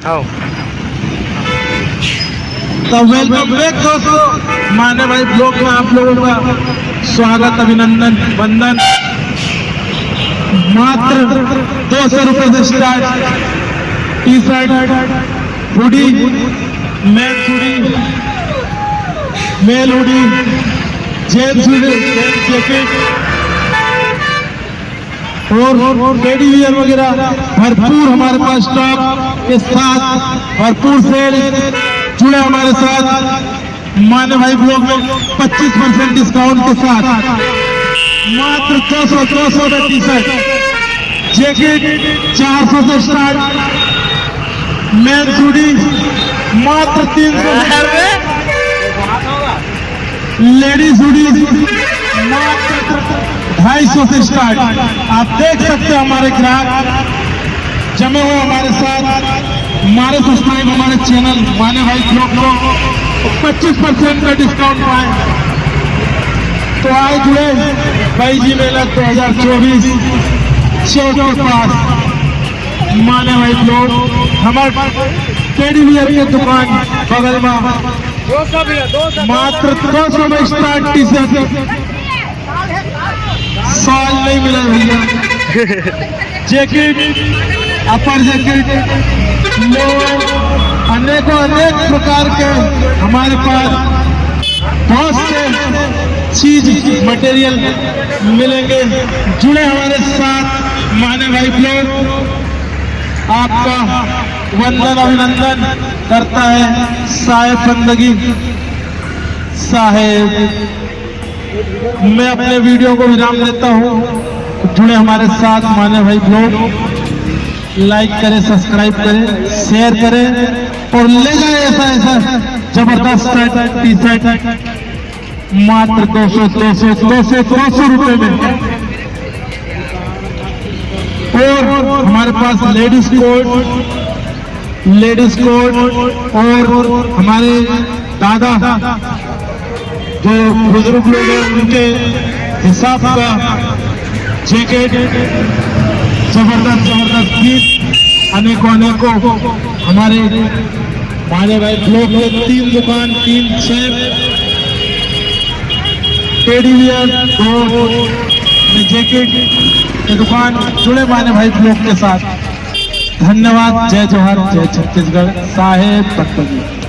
तो welcome back दोस्तों, माने भाई ब्लॉग में आप लोगों का स्वागत, अभिनंदन, वंदन। मात्र 200 रुपए से start T-shirt, hoodie, men's hoodie, male hoodie, gents hoodie, gents jacket और लेडी वियर वगैरह भरपूर हमारे पास स्टॉक के साथ भरपूर सेल। जुड़े हमारे साथ माने भाई ब्लॉग में 25% डिस्काउंट के साथ मात्र 200 का टी शर्ट, जैकेट 400 से स्टार्ट, मेंस हुडी मात्र 300, लेडीज हुडी मात्र 250 से स्टार्ट। आप देख सकते हैं हमारे ग्राहक जमे हुए हमारे साथ। हमारे सब्सक्राइब हमारे चैनल माने भाई ब्लॉग को 25% का डिस्काउंट पाए। तो आए जुड़े भाई जी मेला 2024 चौक के पास माने भाई ब्लॉग, हमारे टेडी बियर की दुकान बगल में। मात्र 200 में स्टार्ट टी शर्ट, साल नहीं मिला भैया। जैकेट, अपर जैकेट, अनेकों अनेक प्रकार के हमारे पास बहुत से चीज मटेरियल मिलेंगे। जुड़े हमारे साथ माने भाई ब्लॉग आपका वंदन अभिनंदन करता है। साहेब बंदगी साहेब, मैं अपने वीडियो को विराम देता हूँ। जुड़े हमारे साथ माने भाई ब्लॉग, लाइक करें, सब्सक्राइब करें, शेयर करें और ले जाए ऐसा जबरदस्त टी शर्ट मात्र 200 रुपए में। और हमारे पास लेडीज कोट और हमारे दादा जो बुजुर्ग लोग हैं उनके हिसाब का जैकेट, जबरदस्त पीस, अनेकों हमारे माने भाई ब्लॉक में 3 दुकान, 3 शहर, टेडी बियर, 2 जैकेट की दुकान। जुड़े माने भाई ब्लॉक के साथ। धन्यवाद। जय जोहार, जय छत्तीसगढ़। साहेब बंदगी।